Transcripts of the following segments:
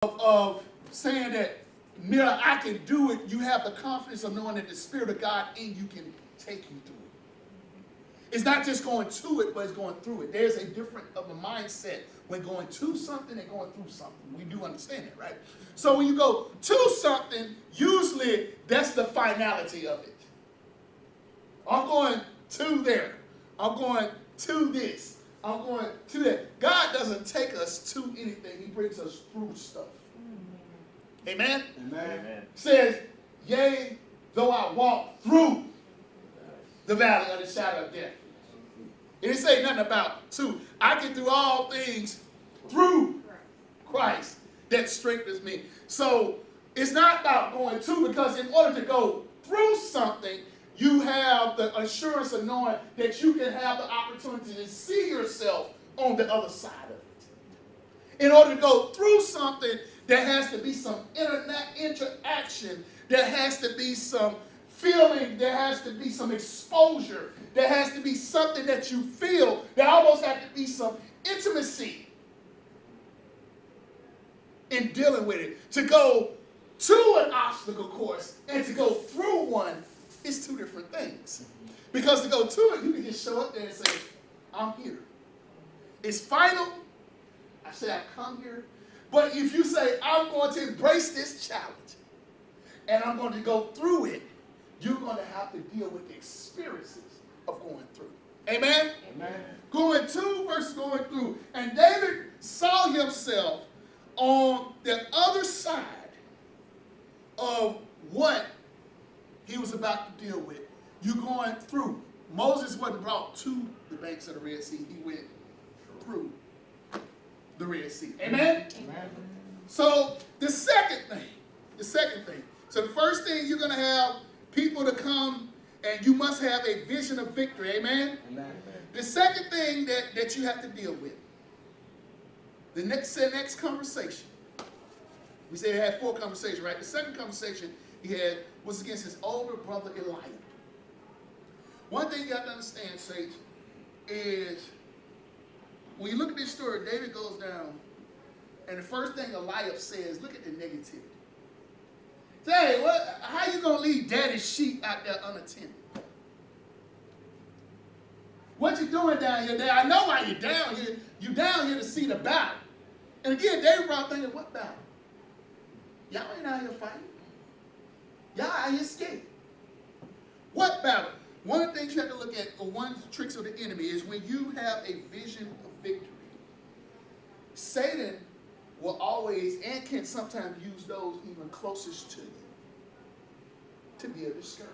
of saying that mere I can do it, you have the confidence of knowing that the Spirit of God in you can take you through it. It's not just going to it, but it's going through it. There's a different of a mindset when going to something and going through something. We do understand that, right? So when you go to something, usually that's the finality of it. I'm going to there. I'm going to this. I'm going to that. God doesn't take us to anything. He brings us through stuff. Amen? Amen. Says, yea, though I walk through the valley of the shadow of death. It didn't say nothing about to. I get through all things through Christ that strengthens me. So it's not about going to, because in order to go through something, you have the assurance of knowing that you can have the opportunity to see yourself on the other side of it. In order to go through something, there has to be some interaction. There has to be some feeling. There has to be some exposure. There has to be something that you feel. There almost has to be some intimacy in dealing with it. To go to an obstacle course and to go through one is two different things. Because to go to it, you can just show up there and say, I'm here. It's final. I say I come here. But if you say, I'm going to embrace this challenge and I'm going to go through it, you're going to have to deal with the experiences of going through. Amen? Amen. Going to versus going through. And David saw himself on the other side of what he was about to deal with. You're going through. Moses wasn't brought to the banks of the Red Sea. He went through the Red Sea. Amen? Amen. So the second thing. So the first thing, you're going to have people to come and you must have a vision of victory. Amen? Amen. The second thing that you have to deal with, the next conversation. We said he had 4 conversations, right? The second conversation he had was against his older brother Eliab. One thing you have to understand, Sage, is when you look at this story, David goes down, and the first thing Eliab says, look at the negativity. Say, hey, how you gonna leave daddy's sheep out there unattended? What you doing down here, Dad? I know why you're down here. You're down here to see the battle. And again, David probably thinking, what battle? Y'all ain't out here fighting. Y'all out here scared. What battle? One of the things you have to look at, or one of the tricks of the enemy, is when you have a vision of victory, Satan will always, and can sometimes use those even closest to you to be a discourager.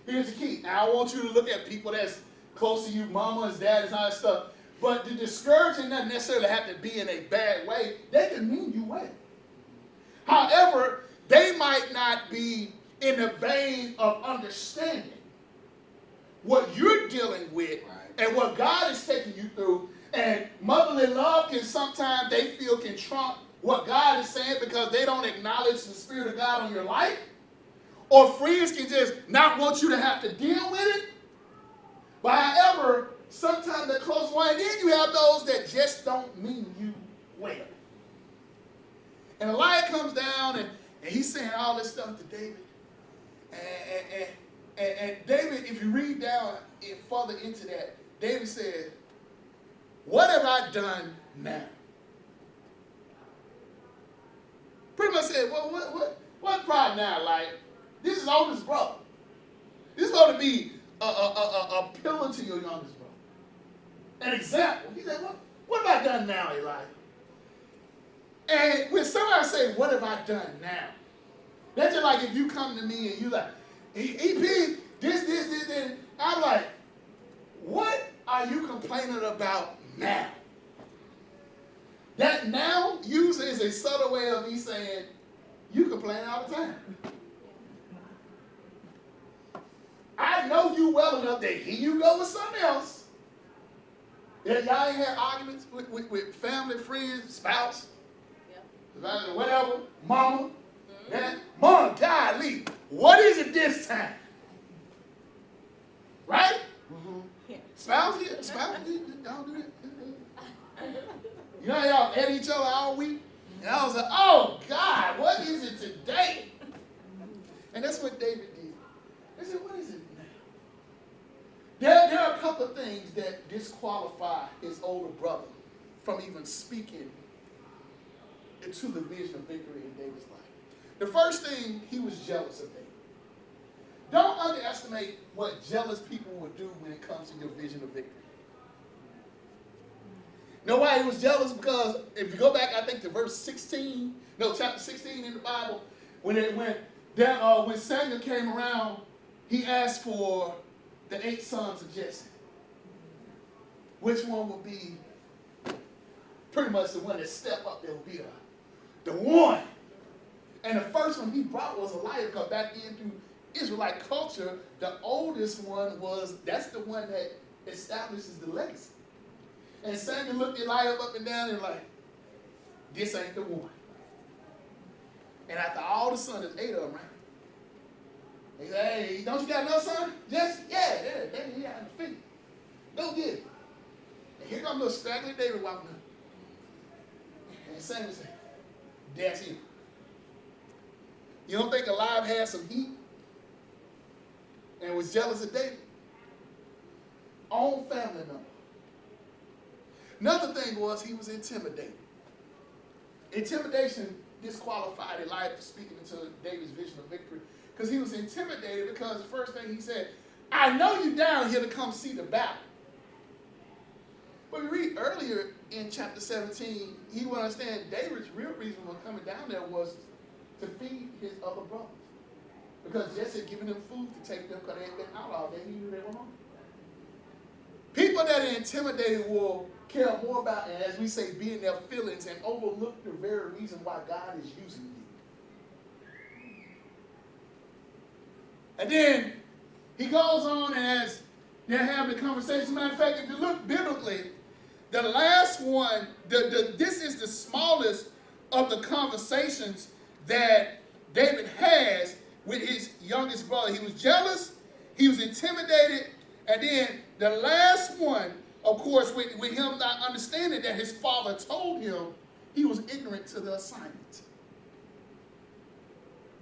Here's the key. Now, I want you to look at people that's close to you, mamas, daddies, and all that stuff. But the discouraging doesn't necessarily have to be in a bad way. They can mean you well. However, they might not be in the vein of understanding what you're dealing with and what God is taking you through. And motherly love can sometimes, they feel, can trump what God is saying because they don't acknowledge the Spirit of God on your life. Or friends can just not want you to have to deal with it. But however, sometimes the close one, and then you have those that just don't mean you well. And Eliab comes down and he's saying all this stuff to David. And David, if you read down further into that, David said, what have I done now? Pretty much said, well, what pride now? Like, this is oldest brother. This is going to be a pillar to your youngest brother. An example. He said, what have I done now, Elijah? And when somebody say, what have I done now? That's just like if you come to me and you like, EP, this, I'm like, what are you complaining about now? That now usually is a subtle way of me saying, you complain all the time. I know you well enough that here you go with something else. That y'all ain't had arguments with family, friends, spouse, whatever, mama. That, Mom, golly, what is it this time? Right? Yeah. Spouse, y'all do that. You know how y'all at each other all week? And I was like, oh God, what is it today? And that's what David did. They said, what is it now? There are a couple of things that disqualify his older brother from even speaking into the vision of victory in David's life. The first thing, he was jealous of David. Don't underestimate what jealous people will do when it comes to your vision of victory. You know why he was jealous? Because if you go back, I think to verse 16, no, chapter 16 in the Bible, when Samuel came around, he asked for the 8 sons of Jesse. Which one would be pretty much the one that stepped up there would be the one. And the first one he brought was Eliab, because back then through Israelite culture, the oldest one that's the one that establishes the legacy. And Samuel looked Eliab up and down and like, this ain't the one. And after all the sons, there's 8 of them, right? He said, hey, don't you got another son? Jesse? Yeah, he had the feet. Go get it. And here comes little straggly David walking up. And Samuel said, that's him. You don't think Eliab had some heat and was jealous of David? Own family member. Another thing was he was intimidated. Intimidation disqualified Eliab from speaking into David's vision of victory because he was intimidated because the first thing he said, I know you down here to come see the battle. But we read earlier in chapter 17, he would understand David's real reason for coming down there was to feed his other brothers. Because Jesse had given them food to take them because they had been out all day. He knew they were hungry. People that are intimidated will care more about, and as we say, be in their feelings and overlook the very reason why God is using you. And then he goes on, and as they're having the conversation, matter of fact, if you look biblically, the last one, this is the smallest of the conversations that David has with his youngest brother. He was jealous, he was intimidated, and then the last one, of course, with him not understanding that his father told him, he was ignorant to the assignment.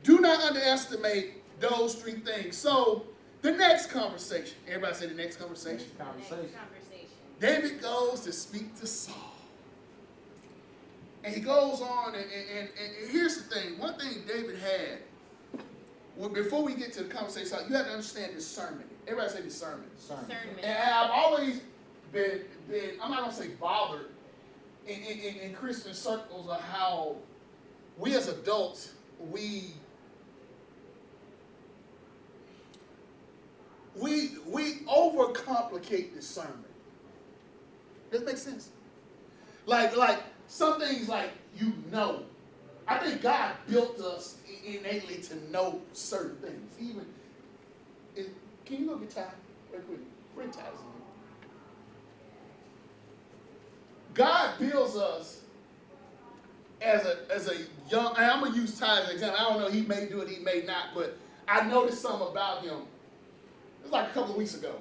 Do not underestimate those 3 things. So, the next conversation. Everybody say the next conversation. Next conversation. David goes to speak to Saul. And he goes on, and here's the thing. One thing David had, before we get to the conversation, you have to understand discernment. Everybody say discernment. Discernment. And I've always been I'm not going to say bothered, in Christian circles of how we as adults, we overcomplicate discernment. Does that make sense? Like some things you know. I think God built us innately to know certain things. Can you go get Ty real quick? Bring Ty's in. God builds us as a young, and I'm going to use Ty as an example. I don't know, he may do it, he may not, but I noticed something about him. It was like a couple of weeks ago.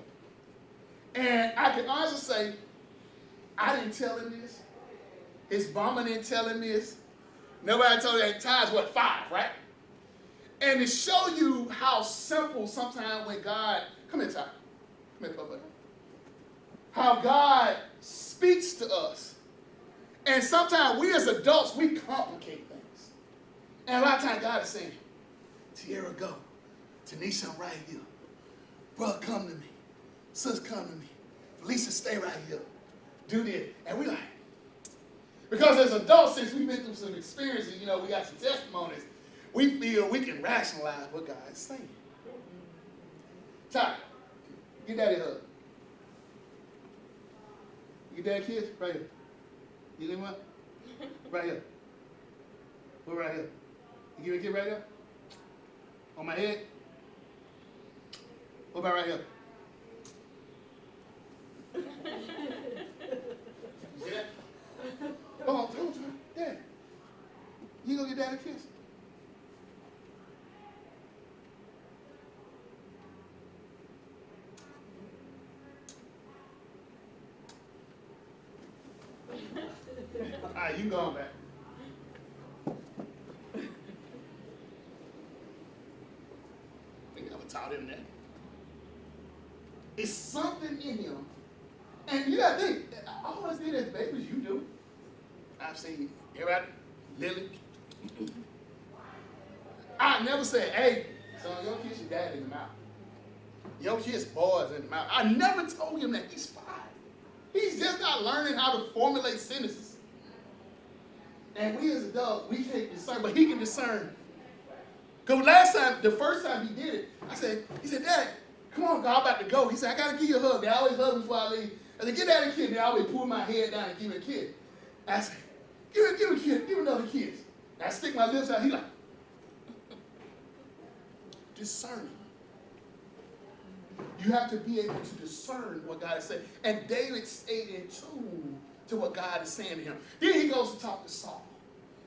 And I can honestly say, I didn't tell him this. His mama didn't tell him this. Nobody told him that Ty's 5, right? And to show you how simple sometimes when God, come here, Ty. Come here, Papa. How God speaks to us. And sometimes we as adults, we complicate things. And a lot of times God is saying, Tierra, go. Tanisha, I'm right here. Brother, come to me. Sis, come to me. Felicia, stay right here. Do this. And we like, because as adults, since we've been through some experiences, we got some testimonies, we feel we can rationalize what God is saying. Ty, get daddy a hug. You get daddy kiss? Right here. You give him what? Right here. Put right here. You give me a kid right here? On my head? What about right here? You see that? Hold on. Dad. You gonna get daddy a kiss? All right, you going back. taught him that. It's something in him. And you got to think, I always did as babies, you do. I've seen everybody, Lily. I never said, hey, son, you don't kiss your dad in the mouth. You don't kiss boys in the mouth. I never told him that. He's 5. He's just not learning how to formulate sentences. And we as adults, we can't discern, but he can discern. Because the first time he did it, he said, Dad, come on, God, I'm about to go. He said, I got to give you a hug. They always hug me before I leave. I said, get that a kid. They always pull my head down and give me a kiss. I said, give me a kid. Give me another kiss. And I stick my lips out. He like, discerning. You have to be able to discern what God is saying. And David stayed in tune to what God is saying to him. Then he goes to talk to Saul.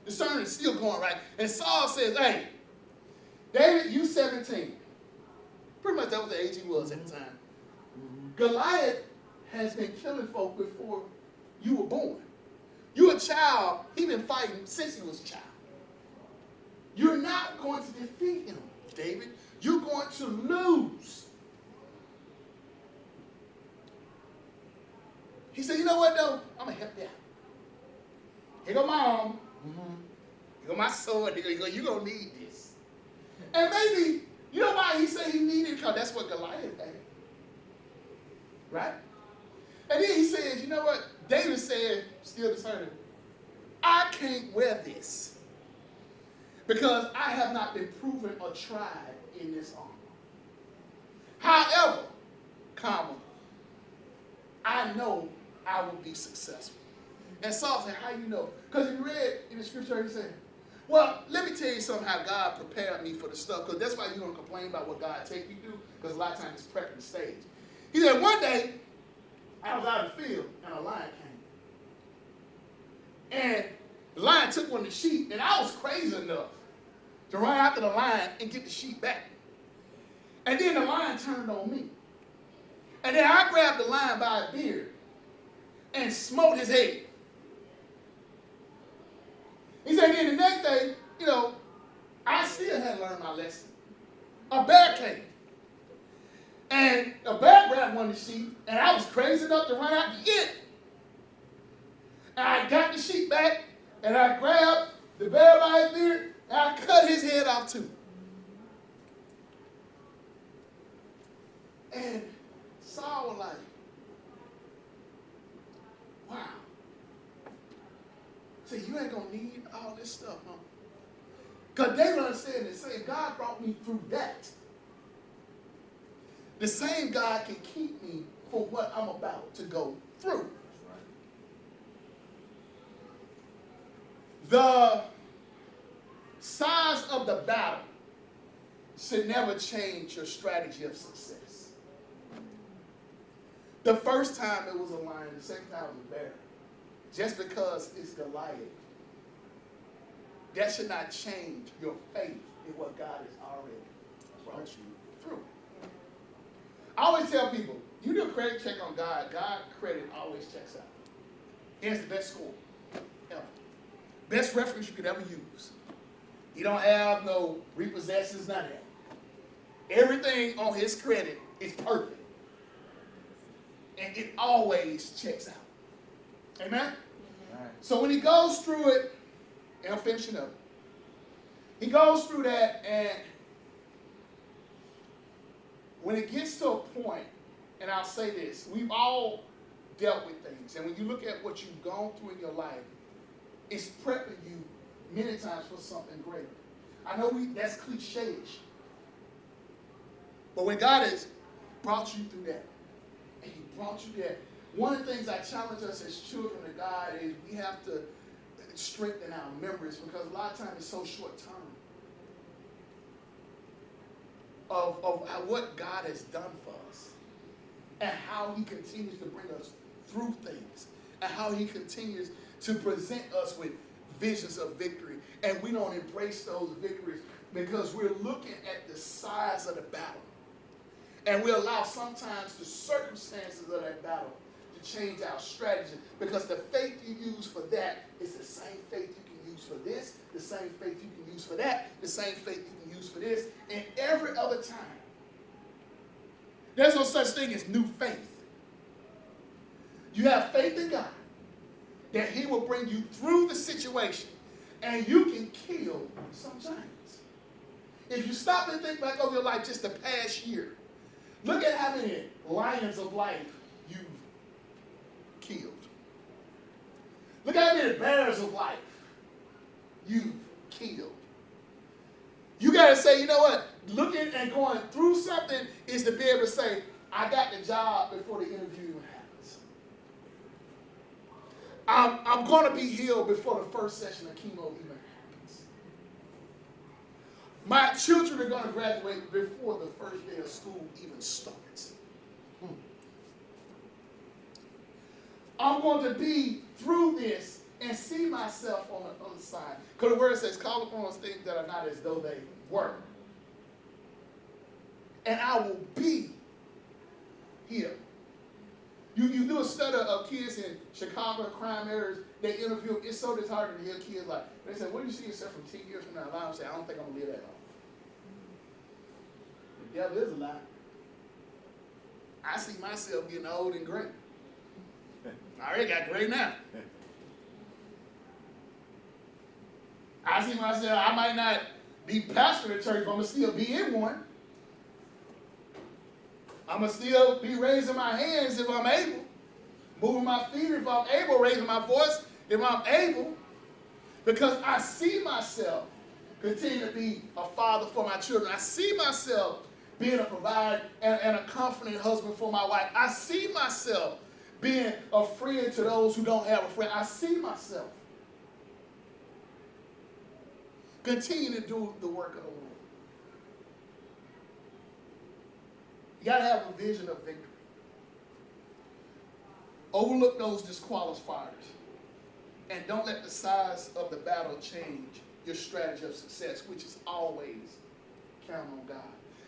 Discerning is still going right. And Saul says, hey, David, you 17. Pretty much that was the age he was at the time. Goliath has been killing folk before you were born. You're a child. He's been fighting since he was a child. You're not going to defeat him, David. You're going to lose. He said, you know what, though? I'm going to help you out. Here go my arm. Here go my sword. Here go. You're going to need this. And maybe, you know why he said he needed it? Because that's what Goliath had. Right? And then he says, you know what? David said, still discerning, I can't wear this because I have not been proven or tried in this armor. However, I know I will be successful. And Saul said, how you know? Because he read in the scripture, he said, well, let me tell you something how God prepared me for the stuff, because that's why you don't complain about what God take you through, because a lot of times it's prepping the stage. He said, one day, I was out in the field, and a lion came. And the lion took one of the sheep, and I was crazy enough to run after the lion and get the sheep back. And then the lion turned on me. And then I grabbed the lion by his beard and smote his head. He said, then the next day, I still hadn't learned my lesson. A bear came. And a bear grabbed one of the sheep, and I was crazy enough to run out to get it. And I got the sheep back, and I grabbed the bear by his beard, and I cut his head off too. And Saul was like, wow. So you ain't going to need all this stuff, huh? Because David understand and saying, God brought me through that. The same God can keep me from what I'm about to go through. The size of the battle should never change your strategy of success. The first time it was a lion, the second time it was a bear. Just because it's Goliath, that should not change your faith in what God has already brought you through. I always tell people, you do a credit check on God, God credit always checks out. He has the best score ever. Best reference you could ever use. He don't have no repossessions, none of that. Everything on his credit is perfect. And it always checks out. Amen? Right. So when he goes through it, and I'm finishing up. He goes through that, and when it gets to a point, and I'll say this, we've all dealt with things. And when you look at what you've gone through in your life, it's prepping you many times for something greater. I know that's cliche-ish. But when God has brought you through that, and he brought you there, one of the things I challenge us as children of God is we have to strengthen our memories, because a lot of times it's so short-term of what God has done for us and how he continues to bring us through things and how he continues to present us with visions of victory. And we don't embrace those victories because we're looking at the size of the battle. And we allow sometimes the circumstances of that battle to change our strategy, because the faith you use for that is the same faith you can use for this, the same faith you can use for that, the same faith you can use for this. And every other time There's no such thing as new faith. You have faith in God that he will bring you through the situation, and you can kill some giants. If you stop and think back over your life just the past year, look at how many lions of life you've killed. Look at how many bears of life you've killed. You got to say, you know what? Looking and going through something is to be able to say, I got the job before the interview even happens. I'm going to be healed before the first session of chemo even happens. My children are going to graduate before the first day of school even starts. I'm going to be through this and see myself on the other side. Because the word says, call upon those things that are not as though they were. And I will be here. You do a study of kids in Chicago crime areas, they interview, it's so disheartening to hear kids like, they say, where do you see yourself from 10 years from now? A lot of them say, I don't think I'm going to live that long. The devil is a lie. I see myself getting old and gray. I already got gray now. I see myself, I might not be pastor at church, but I'm going to still be in one. I'm going to still be raising my hands if I'm able. Moving my feet if I'm able. Raising my voice if I'm able. Because I see myself continue to be a father for my children. I see myself being a provider and a confident husband for my wife. I see myself being a friend to those who don't have a friend. I see myself continue to do the work of the Lord. You got to have a vision of victory. Overlook those disqualifiers. And don't let the size of the battle change your strategy of success, which is always count on God.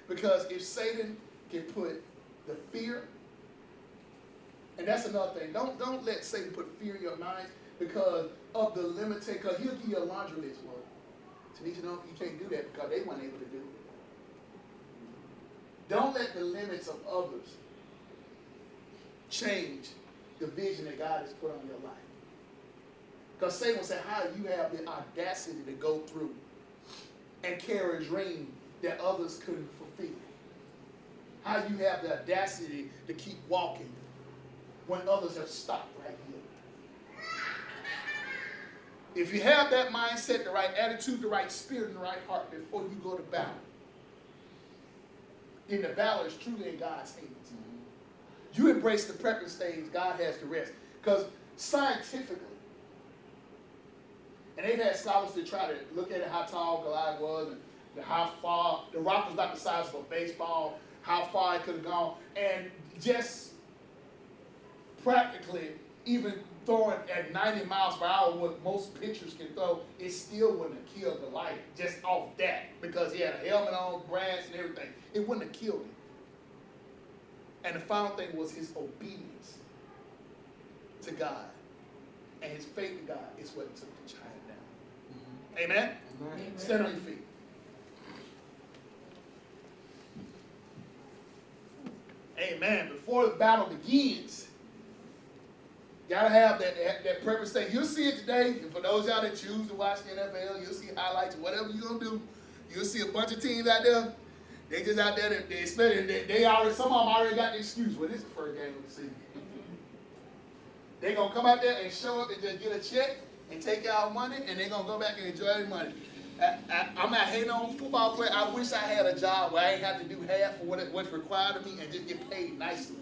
Because if Satan can put the fear, and that's another thing, don't let Satan put fear in your mind because of the limitation, because he'll give you a laundry list. Well, Tanisha, no, you can't do that because they weren't able to do it. Don't let the limits of others change the vision that God has put on your life. Because Satan will say, how do you have the audacity to go through and carry a dream that others couldn't fulfill? How do you have the audacity to keep walking when others have stopped right here? If you have that mindset, the right attitude, the right spirit, and the right heart before you go to battle, then the battle is truly in God's hands. You embrace the prepping stage, God has the rest. Because scientifically, and they've had scholars to try to look at it, how tall Goliath was, and how far, the rock was about the size of a baseball, how far it could have gone, and just practically, even throwing at 90 miles per hour, what most pitchers can throw, it still wouldn't have killed Goliath just off that, because he had a helmet on, brass and everything. It wouldn't have killed him. And the final thing was his obedience to God. And his faith in God is what took the giant down. Amen? Amen? Stand on your feet. Amen. Before the battle begins, you gotta have that purpose thing. You'll see it today. And for those of y'all that choose to watch the NFL, you'll see highlights, whatever you're gonna do. You'll see a bunch of teams out there. They just out there, they already, some of them already got the excuse. Well, this is the first game of the season. They're going to come out there and show up and just get a check and take out money, and they're going to go back and enjoy their money. I'm not hating on football players. I wish I had a job where I ain't have to do half of what's required of me and just get paid nicely.